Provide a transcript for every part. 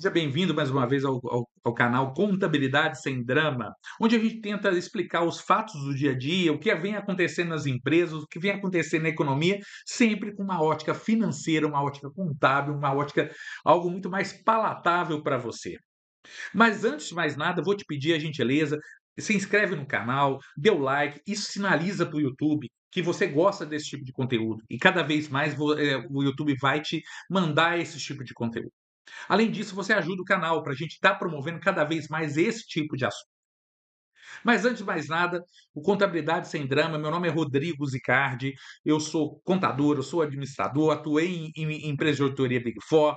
Seja bem-vindo mais uma vez ao canal Contabilidade Sem Drama, onde a gente tenta explicar os fatos do dia a dia, o que vem acontecendo nas empresas, o que vem acontecendo na economia, sempre com uma ótica financeira, uma ótica contábil, uma ótica, algo muito mais palatável para você. Mas antes de mais nada, vou te pedir a gentileza, se inscreve no canal, dê o like, isso sinaliza para o YouTube que você gosta desse tipo de conteúdo e cada vez mais o YouTube vai te mandar esse tipo de conteúdo. Além disso, você ajuda o canal para a gente estar promovendo cada vez mais esse tipo de assunto. Mas antes de mais nada, o Contabilidade Sem Drama, meu nome é Rodrigo Zicardi, eu sou contador, eu sou administrador, atuei em empresa de auditoria Big Four,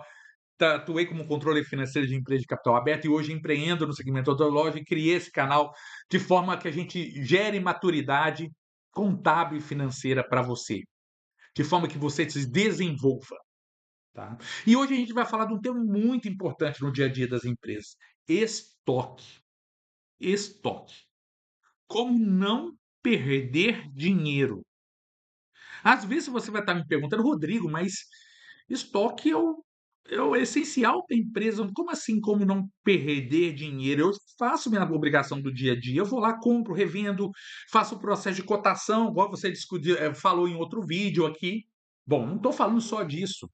atuei como controle financeiro de empresa de capital aberto e hoje empreendo no segmento odontológico e criei esse canal de forma que a gente gere maturidade contábil e financeira para você, de forma que você se desenvolva. Tá? E hoje a gente vai falar de um tema muito importante no dia a dia das empresas: estoque. Estoque. Como não perder dinheiro? Às vezes você vai estar me perguntando, Rodrigo, mas estoque é o essencial para a empresa. Como assim, como não perder dinheiro? Eu faço minha obrigação do dia a dia, eu vou lá, compro, revendo, faço o processo de cotação, igual você discutiu, falou em outro vídeo aqui. Bom, não estou falando só disso.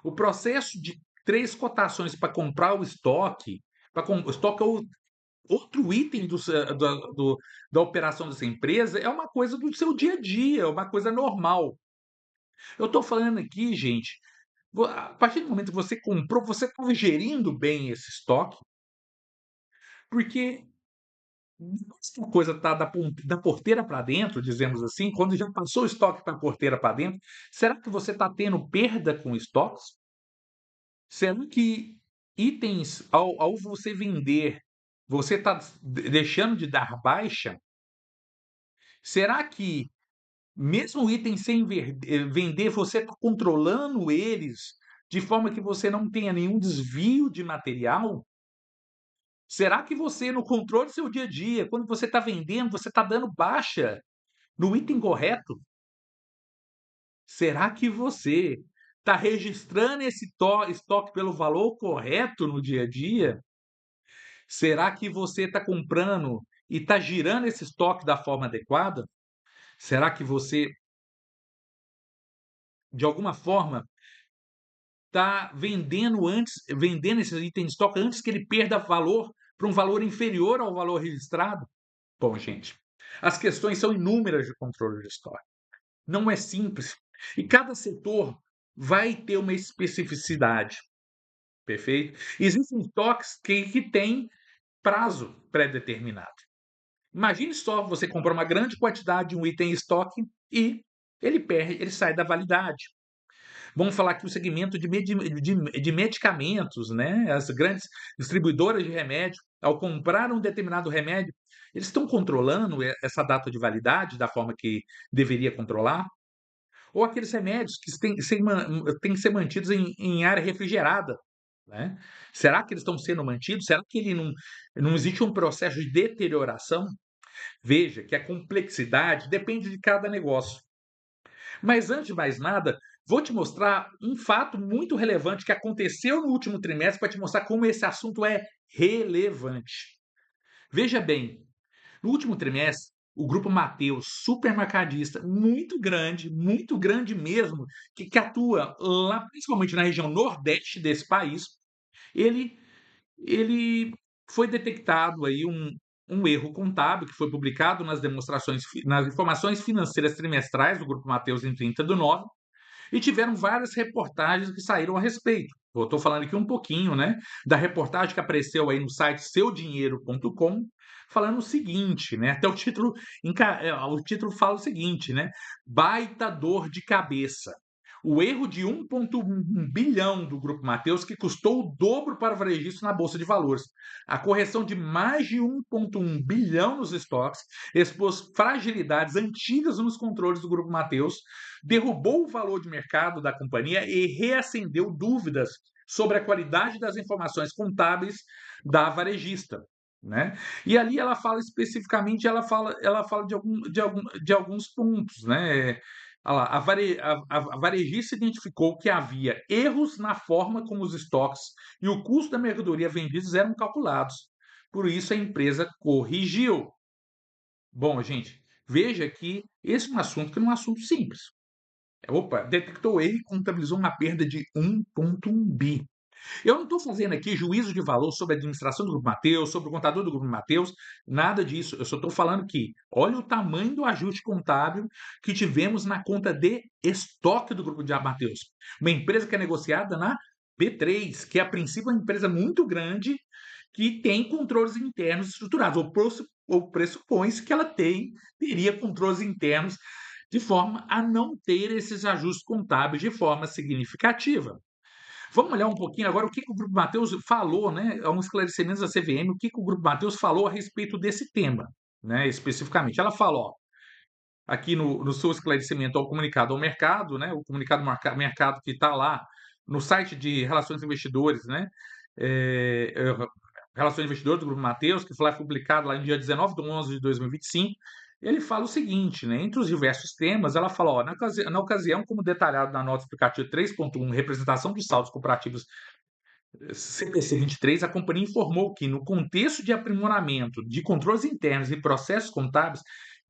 O processo de 3 cotações para comprar o estoque, o estoque é outro item da operação dessa empresa, é uma coisa do seu dia a dia, é uma coisa normal. Eu estou falando aqui, gente, a partir do momento que você comprou, você está gerindo bem esse estoque, porque depois que a coisa está da porteira para dentro, dizemos assim, quando já passou o estoque para a porteira para dentro, será que você está tendo perda com estoques? Sendo que itens, ao você vender, você está deixando de dar baixa? Será que mesmo o item sem vender, você está controlando eles de forma que você não tenha nenhum desvio de material? Será que você, no controle do seu dia a dia, quando você está vendendo, você está dando baixa no item correto? Será que você está registrando esse estoque pelo valor correto no dia a dia? Será que você está comprando e está girando esse estoque da forma adequada? Será que você, de alguma forma, está vendendo esse item de estoque antes que ele perda valor para um valor inferior ao valor registrado? Bom, gente, as questões são inúmeras de controle de estoque. Não é simples. E cada setor vai ter uma especificidade, perfeito? Existem estoques que têm prazo pré-determinado. Imagine só você comprar uma grande quantidade de um item em estoque e ele sai da validade. Vamos falar aqui o segmento de medicamentos, né? As grandes distribuidoras de remédio, ao comprar um determinado remédio, eles estão controlando essa data de validade da forma que deveria controlar? Ou aqueles remédios que têm que ser mantidos em área refrigerada, né? Será que eles estão sendo mantidos? Será que ele não existe um processo de deterioração? Veja que a complexidade depende de cada negócio. Mas antes de mais nada, vou te mostrar um fato muito relevante que aconteceu no último trimestre para te mostrar como esse assunto é relevante. Veja bem, no último trimestre, o grupo Mateus, supermercadista, muito grande mesmo, que atua lá, principalmente na região nordeste desse país, ele ele foi detectado aí um erro contábil que foi publicado nas informações financeiras trimestrais do Grupo Mateus em 30/9, e tiveram várias reportagens que saíram a respeito. Eu estou falando aqui um pouquinho, né, da reportagem que apareceu aí no site seudinheiro.com, falando o seguinte, né, até o título fala o seguinte, né, baita dor de cabeça. O erro de 1,1 bilhão do Grupo Mateus que custou o dobro para o varejista na Bolsa de Valores. A correção de mais de 1,1 bilhão nos estoques expôs fragilidades antigas nos controles do Grupo Mateus, derrubou o valor de mercado da companhia e reacendeu dúvidas sobre a qualidade das informações contábeis da varejista. Né? E ali ela fala especificamente, ela fala de alguns pontos, né? Olha lá, a varejista identificou que havia erros na forma como os estoques e o custo da mercadoria vendidos eram calculados. Por isso, a empresa corrigiu. Bom, gente, veja que esse é um assunto que não é um assunto simples. Opa, detectou erro e contabilizou uma perda de 1,1 bi. Eu não estou fazendo aqui juízo de valor sobre a administração do Grupo Mateus, sobre o contador do Grupo Mateus, nada disso. Eu só estou falando que olha o tamanho do ajuste contábil que tivemos na conta de estoque do Grupo de Mateus. Uma empresa que é negociada na B3, que é a princípio uma empresa muito grande que tem controles internos estruturados, ou pressupõe-se que ela teria controles internos de forma a não ter esses ajustes contábeis de forma significativa. Vamos olhar um pouquinho agora o que o Grupo Mateus falou, né? Um esclarecimento da CVM, o que o Grupo Mateus falou a respeito desse tema, né? Especificamente. Ela fala, ó, aqui no seu esclarecimento ao comunicado ao mercado, né? O comunicado mercado que está lá no site de Relações Investidores, né? É, é, Relações Investidores do Grupo Mateus, que foi publicado lá em dia 19/11/2025. Ele fala o seguinte, né? Entre os diversos temas, ela fala, ó, na ocasião, como detalhado na nota explicativa 3.1, representação dos saldos comparativos CPC 23, a companhia informou que, no contexto de aprimoramento de controles internos e processos contábeis,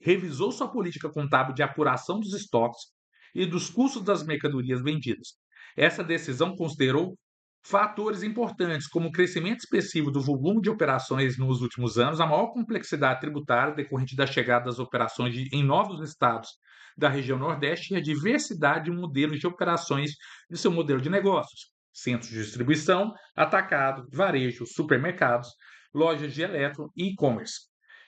revisou sua política contábil de apuração dos estoques e dos custos das mercadorias vendidas. Essa decisão considerou fatores importantes, como o crescimento expressivo do volume de operações nos últimos anos, a maior complexidade tributária decorrente da chegada das operações em novos estados da região Nordeste e a diversidade de modelos de operações de seu modelo de negócios, centros de distribuição, atacado, varejo, supermercados, lojas de eletro e e-commerce,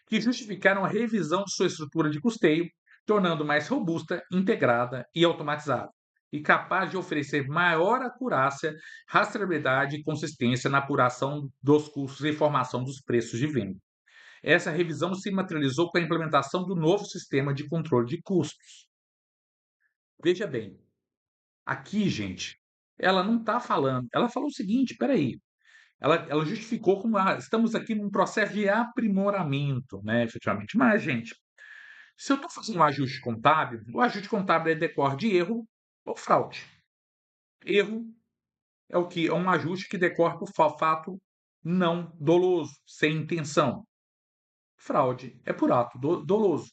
que justificaram a revisão de sua estrutura de custeio, tornando mais robusta, integrada e automatizada, e capaz de oferecer maior acurácia, rastreabilidade e consistência na apuração dos custos e formação dos preços de venda. Essa revisão se materializou com a implementação do novo sistema de controle de custos. Veja bem, aqui, gente, ela não está falando. Ela falou o seguinte: peraí. Ela justificou como estamos aqui num processo de aprimoramento, né, efetivamente. Mas, gente, se eu estou fazendo um ajuste contábil, o ajuste contábil decorre de erro ou fraude. Erro é o que? É um ajuste que decorre por fato não doloso, sem intenção. Fraude é por ato doloso.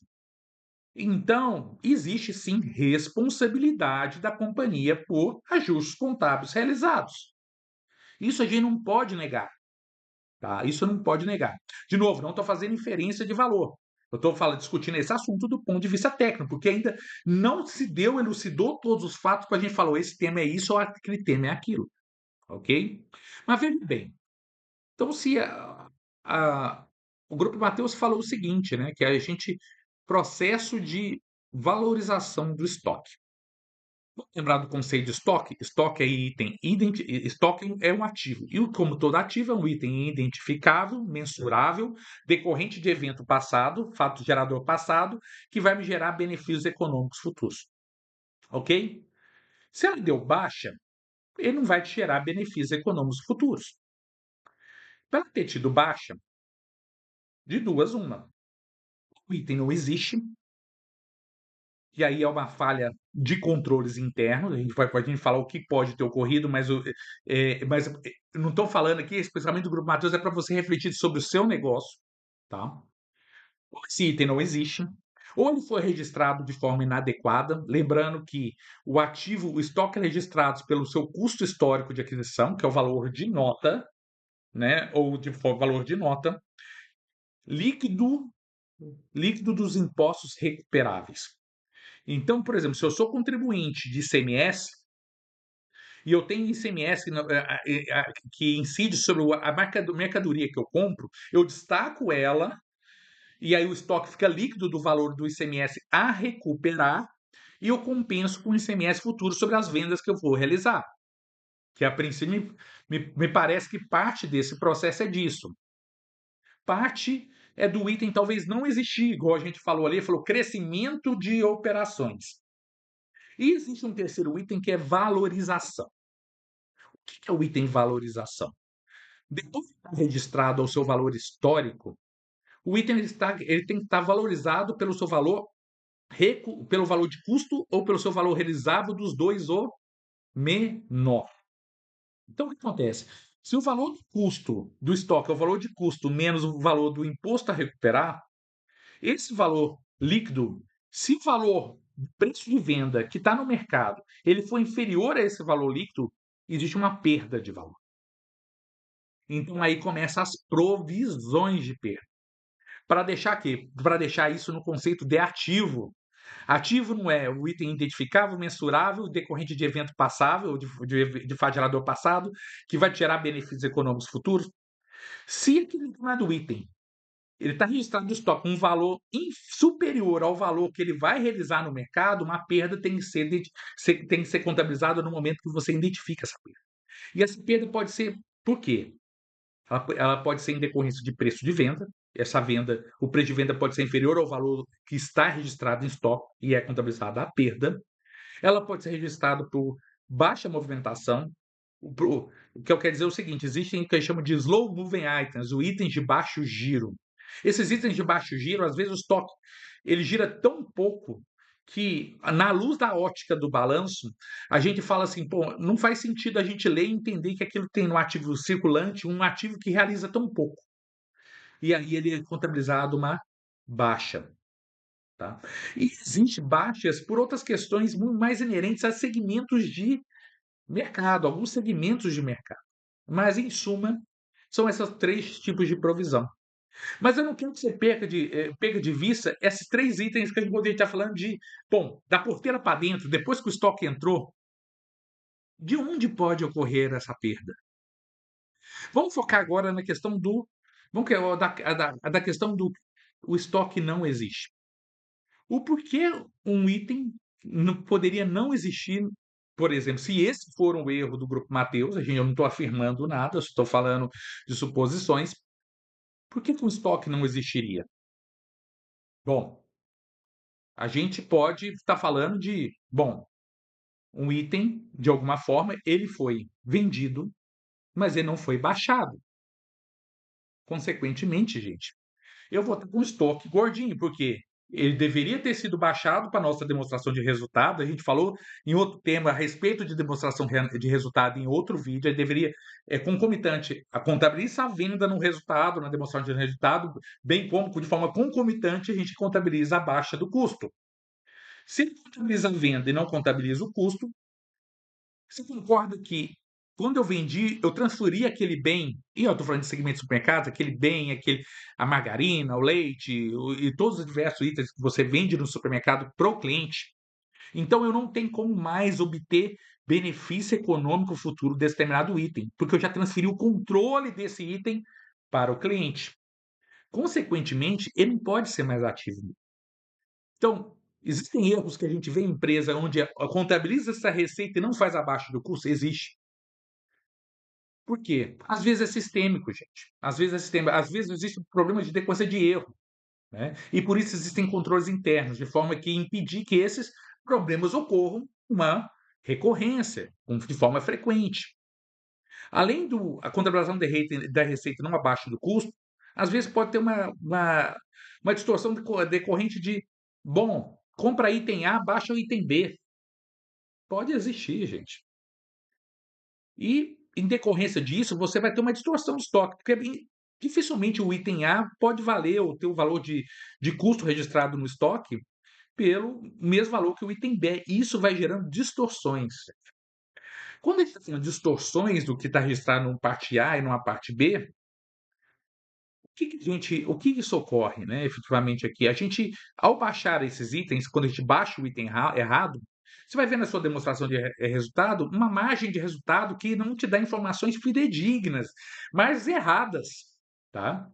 Então, existe sim responsabilidade da companhia por ajustes contábeis realizados. Isso a gente não pode negar, tá? Isso não pode negar. De novo, não estou fazendo inferência de valor. Eu estou discutindo esse assunto do ponto de vista técnico, porque ainda não se elucidou todos os fatos para a gente falar, esse tema é isso ou aquele tema é aquilo, ok? Mas veja bem, então se a- o Grupo Mateus falou o seguinte, né, que a gente, processo de valorização do estoque. Vamos lembrar do conceito de estoque? Estoque é item, estoque é um ativo. E como todo ativo, é um item identificável, mensurável, decorrente de evento passado, fato gerador passado, que vai me gerar benefícios econômicos futuros. Ok? Se ela deu baixa, ele não vai te gerar benefícios econômicos futuros. Para ela ter tido baixa, de duas, uma. O item não existe, e aí é uma falha de controles internos. A gente pode falar o que pode ter ocorrido, mas, não estou falando aqui especialmente do Grupo Mateus, é para você refletir sobre o seu negócio, tá? Esse item não existe, ou ele foi registrado de forma inadequada, lembrando que o ativo, o estoque é registrado pelo seu custo histórico de aquisição, que é o valor de nota, né? Ou de valor de nota, líquido, líquido dos impostos recuperáveis. Então, por exemplo, se eu sou contribuinte de ICMS e eu tenho ICMS que incide sobre a mercadoria que eu compro, eu destaco ela e aí o estoque fica líquido do valor do ICMS a recuperar e eu compenso com o ICMS futuro sobre as vendas que eu vou realizar. Que a princípio me parece que parte desse processo é disso. Parte é do item talvez não existir, igual a gente falou ali, falou crescimento de operações. E existe um terceiro item que é valorização. O que é o item valorização? Depois de estar registrado ao seu valor histórico, o item ele tem que estar valorizado pelo seu valor pelo valor de custo ou pelo seu valor realizável, dos dois o menor. Então, o que acontece? Se o valor do custo do estoque é o valor de custo menos o valor do imposto a recuperar, esse valor líquido, se o valor do preço de venda que está no mercado ele for inferior a esse valor líquido, existe uma perda de valor. Então aí começam as provisões de perda. Para deixar quê? Para deixar isso no conceito de ativo. Ativo não é o item identificável, mensurável, decorrente de evento passável, de fato gerador passado, que vai gerar benefícios econômicos futuros. Se aquele determinado item ele está registrado no estoque um valor superior ao valor que ele vai realizar no mercado, uma perda tem que ser contabilizada no momento que você identifica essa perda. E essa perda pode ser por quê? Ela pode ser em decorrência de preço de venda. Essa venda, o preço de venda pode ser inferior ao valor que está registrado em estoque e é contabilizada a perda. Ela pode ser registrada por baixa movimentação. O que eu quero dizer é o seguinte: existem o que eles chamam de slow moving items, os itens de baixo giro. Esses itens de baixo giro, às vezes o estoque ele gira tão pouco que, na luz da ótica do balanço, a gente fala assim, pô, não faz sentido a gente ler e entender que aquilo tem no ativo circulante um ativo que realiza tão pouco. E aí ele é contabilizado uma baixa. Tá? E existe baixas por outras questões muito mais inerentes a segmentos de mercado, alguns segmentos de mercado. Mas, em suma, são esses três tipos de provisão. Mas eu não quero que você perca de vista esses três itens que a gente poderia estar falando de, bom, da porteira para dentro, depois que o estoque entrou, de onde pode ocorrer essa perda? Vamos focar agora na questão do. Vamos que da questão do o estoque não existe. O porquê um item não poderia não existir, por exemplo, se esse for um erro do grupo Mateus, eu não estou afirmando nada, eu estou falando de suposições, por que um estoque não existiria? Bom, a gente pode estar falando de, bom, um item, de alguma forma, ele foi vendido, mas ele não foi baixado. Consequentemente, gente, eu vou estar com o estoque gordinho, porque ele deveria ter sido baixado para nossa demonstração de resultado. A gente falou em outro tema a respeito de demonstração de resultado em outro vídeo. Ele deveria, concomitante, a contabiliza a venda no resultado, na demonstração de resultado, bem como de forma concomitante a gente contabiliza a baixa do custo. Se ele contabiliza a venda e não contabiliza o custo, você concorda que quando eu vendi, eu transferi aquele bem, e eu estou falando de segmento de supermercado, aquele bem, a margarina, o leite, e todos os diversos itens que você vende no supermercado para o cliente. Então eu não tenho como mais obter benefício econômico futuro desse determinado item, porque eu já transferi o controle desse item para o cliente. Consequentemente, ele não pode ser mais ativo. Então, existem erros que a gente vê em empresa onde contabiliza essa receita e não faz abaixo do custo? Existe. Por quê? Às vezes é sistêmico, gente. Às vezes é sistêmico. Às vezes existe um problema de decorrência de erro, né? E por isso existem controles internos, de forma que impedir que esses problemas ocorram com uma recorrência, de forma frequente. Além da contabilização da receita não abaixo do custo, às vezes pode ter uma distorção decorrente de, bom, compra item A, baixa o item B. Pode existir, gente. E, em decorrência disso, você vai ter uma distorção de estoque, porque dificilmente o item A pode valer ou ter o valor de custo registrado no estoque pelo mesmo valor que o item B. E isso vai gerando distorções. Quando a gente está tendo distorções do que está registrado numa parte A e numa parte B, o que isso ocorre, né, efetivamente aqui? A gente, ao baixar esses itens, quando a gente baixa o item errado, você vai ver na sua demonstração de resultado uma margem de resultado que não te dá informações fidedignas, mas erradas, tá?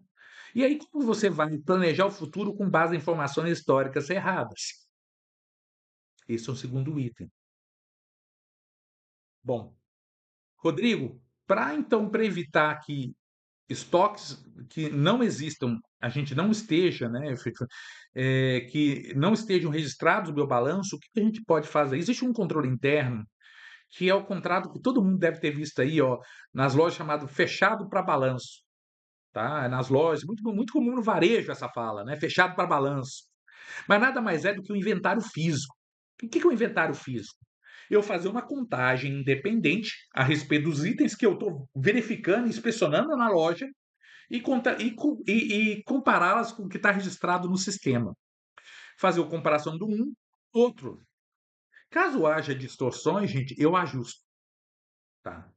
E aí, como você vai planejar o futuro com base em informações históricas erradas? Esse é o segundo item. Bom, Rodrigo, para evitar que estoques que não existam, a gente não esteja, né, que não estejam registrados no meu balanço, o que a gente pode fazer? Existe um controle interno, que é o contrato que todo mundo deve ter visto aí, ó, nas lojas chamado fechado para balanço, tá? Nas lojas, muito comum no varejo essa fala, né? Fechado para balanço. Mas nada mais é do que o inventário físico. O que é o inventário físico? Eu fazer uma contagem independente a respeito dos itens que eu estou verificando, inspecionando na loja e compará-las com o que está registrado no sistema. Fazer a comparação do um, outro. Caso haja distorções, gente, eu ajusto, tá?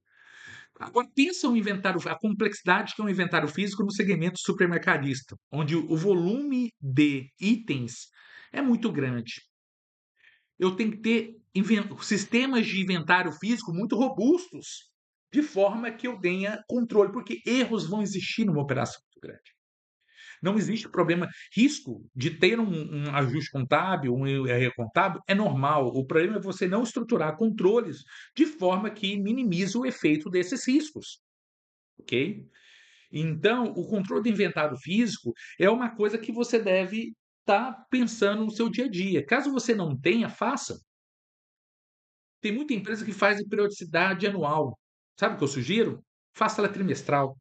Agora pensa o inventário, a complexidade que é um inventário físico no segmento supermercadista, onde o volume de itens é muito grande. Eu tenho que ter sistemas de inventário físico muito robustos, de forma que eu tenha controle, porque erros vão existir numa operação muito grande. Não existe problema. Risco de ter um ajuste contábil, um erro contábil, é normal. O problema é você não estruturar controles de forma que minimize o efeito desses riscos, ok? Então, o controle do inventário físico é uma coisa que você deve estar pensando no seu dia a dia. Caso você não tenha, faça. Tem muita empresa que faz em periodicidade anual. Sabe o que eu sugiro? Faça ela trimestral.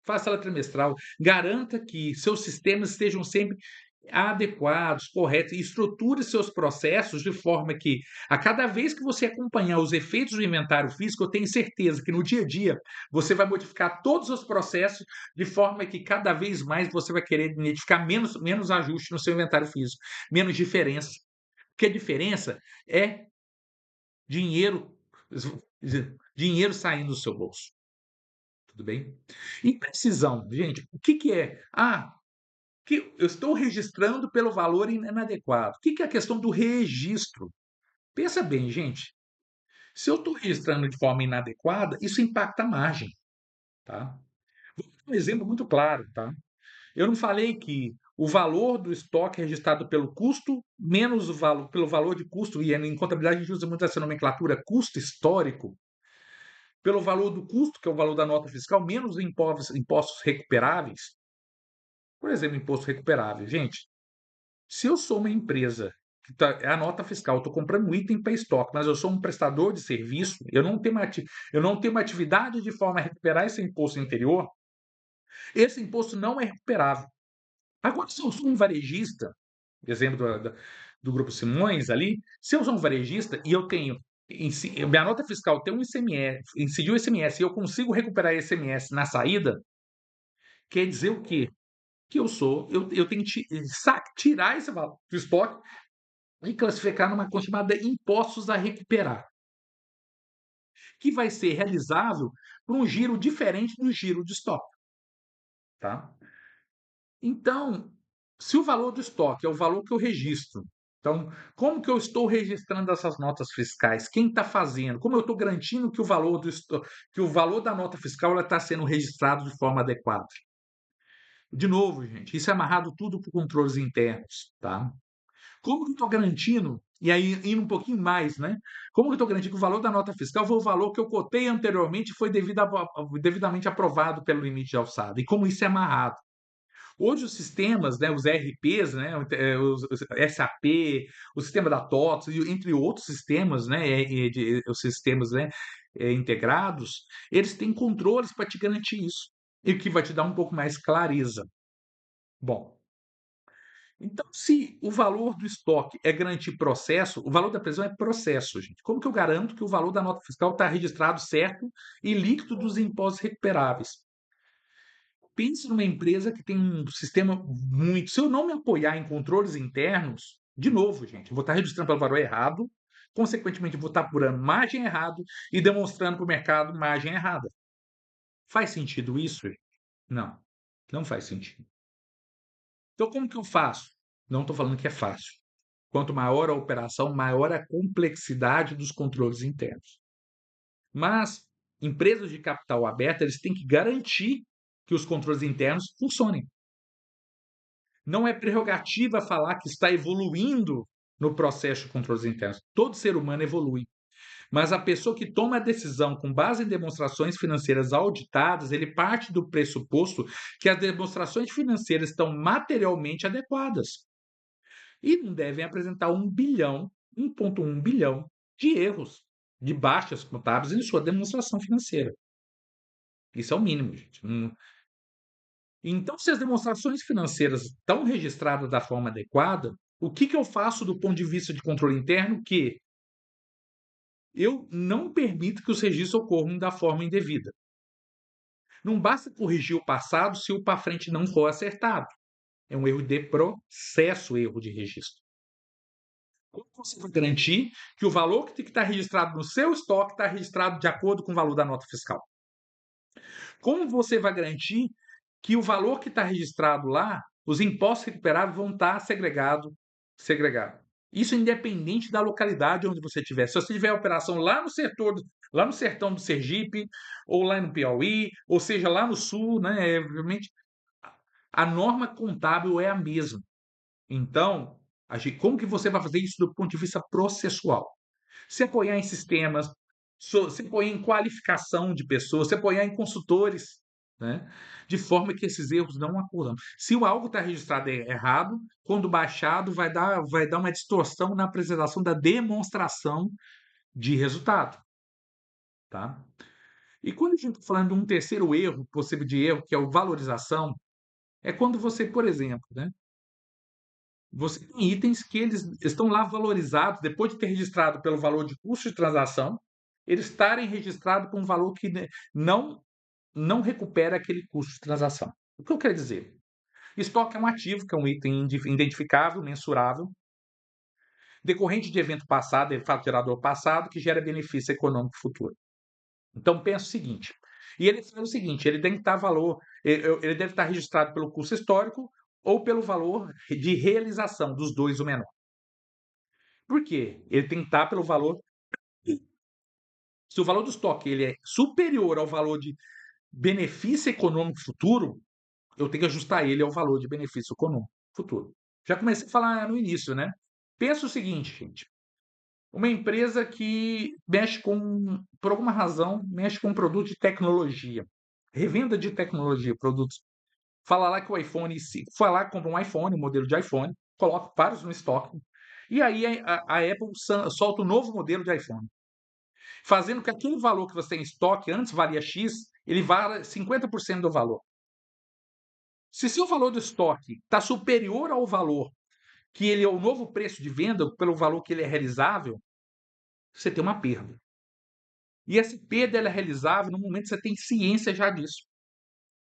Faça ela trimestral. Garanta que seus sistemas estejam sempre adequados, corretos, e estruture seus processos de forma que, a cada vez que você acompanhar os efeitos do inventário físico, eu tenho certeza que no dia a dia você vai modificar todos os processos de forma que cada vez mais você vai querer identificar menos ajuste no seu inventário físico, menos diferença. Porque a diferença é dinheiro, dinheiro saindo do seu bolso. Tudo bem? Imprecisão, gente, o que que é? Que eu estou registrando pelo valor inadequado. O que que é a questão do registro? Pensa bem, gente. Se eu estou registrando de forma inadequada, isso impacta a margem, tá? Vou dar um exemplo muito claro, tá? Eu não falei que o valor do estoque registrado pelo custo menos o valor pelo valor de custo, e em contabilidade a gente usa muito essa nomenclatura custo histórico, pelo valor do custo, que é o valor da nota fiscal, menos impostos recuperáveis. Por exemplo, imposto recuperável. Gente, se eu sou uma empresa que é a nota fiscal, eu estou comprando um item para estoque, mas eu sou um prestador de serviço, eu não tenho uma atividade de forma a recuperar esse imposto anterior, esse imposto não é recuperável. Agora, se eu sou um varejista, exemplo do Grupo Simões ali, se eu sou um varejista e eu tenho, minha nota fiscal tem um ICMS, incidiu o ICMS e eu consigo recuperar esse ICMS na saída, quer dizer o quê? Que eu tenho que tirar esse valor do estoque e classificar numa conta chamada impostos a recuperar, que vai ser realizável por um giro diferente do giro de estoque, tá? Então, se o valor do estoque é o valor que eu registro, então, como que eu estou registrando essas notas fiscais? Quem está fazendo? Como eu estou garantindo que que o valor da nota fiscal está sendo registrado de forma adequada? De novo, gente, isso é amarrado tudo por controles internos, tá? Como que eu estou garantindo, e aí indo um pouquinho mais, né? Como que eu estou garantindo que o valor da nota fiscal foi o valor que eu cotei anteriormente e foi devidamente aprovado pelo limite de alçada? E como isso é amarrado? Hoje os sistemas, né, os ERPs, né, os SAP, o sistema da TOTS, entre outros sistemas, né, os sistemas, né, integrados, eles têm controles para te garantir isso, e o que vai te dar um pouco mais clareza. Bom, então, se o valor do estoque é garantir processo, o valor da prisão é processo, gente. Como que eu garanto que o valor da nota fiscal está registrado certo e líquido dos impostos recuperáveis? Pense numa empresa que tem um sistema muito. Se eu não me apoiar em controles internos, de novo, gente, eu vou estar registrando pelo valor errado, consequentemente, eu vou estar apurando margem errado e demonstrando para o mercado margem errada. Faz sentido isso? Gente? Não, não faz sentido. Então, como que eu faço? Não estou falando que é fácil. Quanto maior a operação, maior a complexidade dos controles internos. Mas empresas de capital aberto, eles têm que garantir que os controles internos funcionem. Não é prerrogativa falar que está evoluindo no processo de controles internos. Todo ser humano evolui. Mas a pessoa que toma a decisão com base em demonstrações financeiras auditadas, ele parte do pressuposto que as demonstrações financeiras estão materialmente adequadas e não devem apresentar 1,1 bilhão de erros, de baixas contábeis em sua demonstração financeira. Isso é o mínimo, gente. Então, se as demonstrações financeiras estão registradas da forma adequada, O que eu faço do ponto de vista de controle interno? Que eu não permito que os registros ocorram da forma indevida. Não basta corrigir o passado se o para frente não for acertado. É um erro de processo, erro de registro. Como você vai garantir que o valor que tem que estar registrado no seu estoque está registrado de acordo com o valor da nota fiscal? Como você vai garantir que o valor que está registrado lá, os impostos recuperados vão estar segregado? Isso independente da localidade onde você estiver. Se você tiver operação lá no setor, lá no sertão do Sergipe, ou lá no Piauí, ou seja, lá no sul, né? Obviamente, a norma contábil é a mesma. Então, como que você vai fazer isso do ponto de vista processual? Se apoiar em sistemas, se apoiar em qualificação de pessoas, se apoiar em consultores, né? De forma que esses erros não ocorram. Se o algo está registrado errado, quando baixado, vai dar uma distorção na apresentação da demonstração de resultado, tá? E quando a gente está falando de um terceiro erro, possível de erro, que é o valorização, é quando você, por exemplo, né? Você tem itens que eles estão lá valorizados, depois de ter registrado pelo valor de custo de transação, eles estarem registrados com um valor que não, não recupera aquele custo de transação. O que eu quero dizer? Estoque é um ativo, que é um item identificável, mensurável, decorrente de evento passado, de fato gerador passado, que gera benefício econômico futuro. Então, pensa o seguinte, e ele fala o seguinte, ele tem que estar valor, ele deve estar registrado pelo custo histórico ou pelo valor de realização, dos dois o menor. Por quê? Ele tem que estar pelo valor. Se o valor do estoque ele é superior ao valor de benefício econômico futuro, eu tenho que ajustar ele ao valor de benefício econômico futuro. Já comecei a falar no início, né? Pensa o seguinte, gente. Uma empresa que mexe com, por alguma razão, mexe com um produto de tecnologia. Revenda de tecnologia, produtos. Fala lá que o iPhone, foi lá, compra um iPhone, um modelo de iPhone, coloca vários no estoque. E aí a Apple solta um novo modelo de iPhone, fazendo que aquele valor que você tem em estoque antes valia X, ele vale 50% do valor. Se seu valor do estoque está superior ao valor que ele é o novo preço de venda, pelo valor que ele é realizável, você tem uma perda. E essa perda ela é realizável no momento que você tem ciência já disso.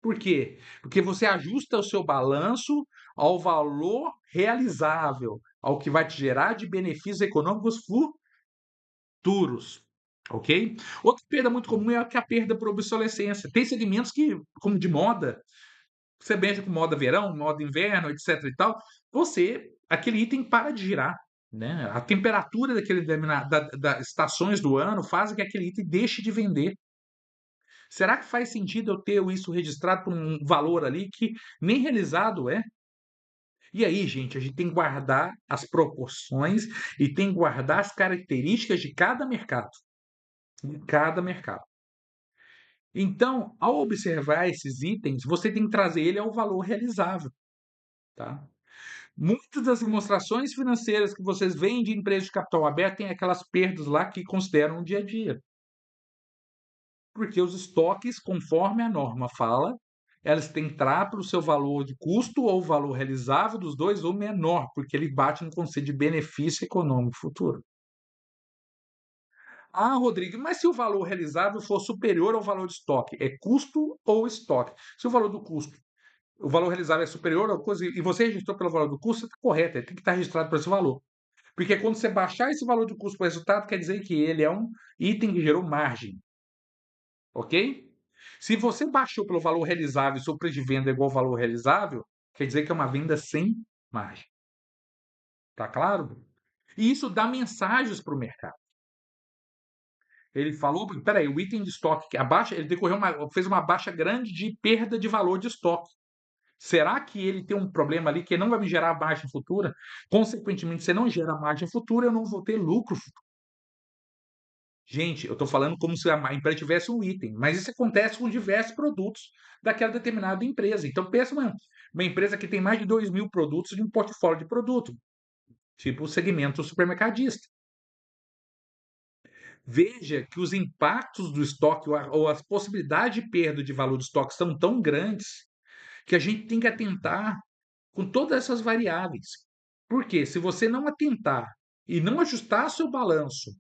Por quê? Porque você ajusta o seu balanço ao valor realizável, ao que vai te gerar de benefícios econômicos futuros. Ok? Outra perda muito comum é a perda por obsolescência. Tem segmentos que, como de moda, você mexe com moda verão, moda inverno, etc e tal, aquele item para de girar, né? A temperatura das estações do ano faz que aquele item deixe de vender. Será que faz sentido eu ter isso registrado por um valor ali que nem realizado é? E aí, gente, a gente tem que guardar as proporções e tem que guardar as características de cada mercado. De cada mercado. Então, ao observar esses itens, você tem que trazer ele ao valor realizável, tá? Muitas das demonstrações financeiras que vocês veem de empresas de capital aberto têm aquelas perdas lá que consideram o dia a dia. Porque os estoques, conforme a norma fala, elas têm que entrar para o seu valor de custo ou valor realizável dos dois ou menor, porque ele bate no conceito de benefício econômico futuro. Ah, Rodrigo, mas se o valor realizável for superior ao valor de estoque, é custo ou estoque? Se o valor do custo, o valor realizável é superior ao coisa e você registrou pelo valor do custo, está correto, ele tem que estar registrado por esse valor. Porque quando você baixar esse valor de custo para o resultado, quer dizer que ele é um item que gerou margem. Ok? Se você baixou pelo valor realizável e seu preço de venda é igual ao valor realizável, quer dizer que é uma venda sem margem. Tá claro? E isso dá mensagens para o mercado. Ele falou, peraí, o item de estoque que abaixa, ele fez uma baixa grande de perda de valor de estoque. Será que ele tem um problema ali que não vai me gerar margem futura? Consequentemente, se não gera margem futura, eu não vou ter lucro futuro. Gente, eu estou falando como se a empresa tivesse um item, mas isso acontece com diversos produtos daquela determinada empresa. Então, pensa uma empresa que tem mais de 2.000 produtos de um portfólio de produto, tipo o segmento supermercadista. Veja que os impactos do estoque ou as possibilidades de perda de valor do estoque são tão grandes que a gente tem que atentar com todas essas variáveis. Porque se você não atentar e não ajustar seu balanço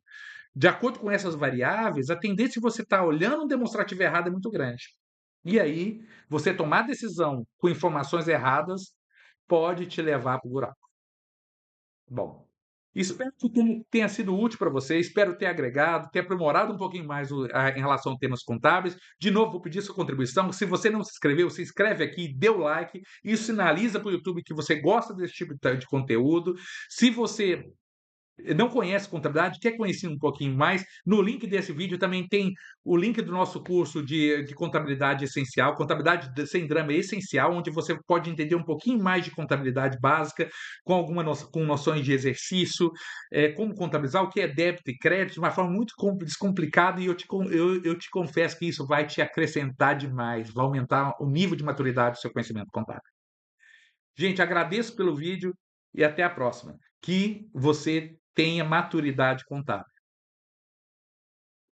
de acordo com essas variáveis, a tendência de você estar olhando um demonstrativo errado é muito grande. E aí, você tomar decisão com informações erradas pode te levar para o buraco. Bom, espero que tenha sido útil para você, espero ter agregado, ter aprimorado um pouquinho mais em relação a temas contábeis. De novo, vou pedir sua contribuição. Se você não se inscreveu, se inscreve aqui, dê o like. Isso sinaliza para o YouTube que você gosta desse tipo de conteúdo. Se você não conhece contabilidade, quer conhecer um pouquinho mais, no link desse vídeo também tem o link do nosso curso de contabilidade essencial, contabilidade sem drama essencial, onde você pode entender um pouquinho mais de contabilidade básica, com com noções de exercício, como contabilizar, o que é débito e crédito, de uma forma muito descomplicada, e eu te confesso que isso vai te acrescentar demais, vai aumentar o nível de maturidade do seu conhecimento contábil. Gente, agradeço pelo vídeo e até a próxima. Que você tenha maturidade contábil.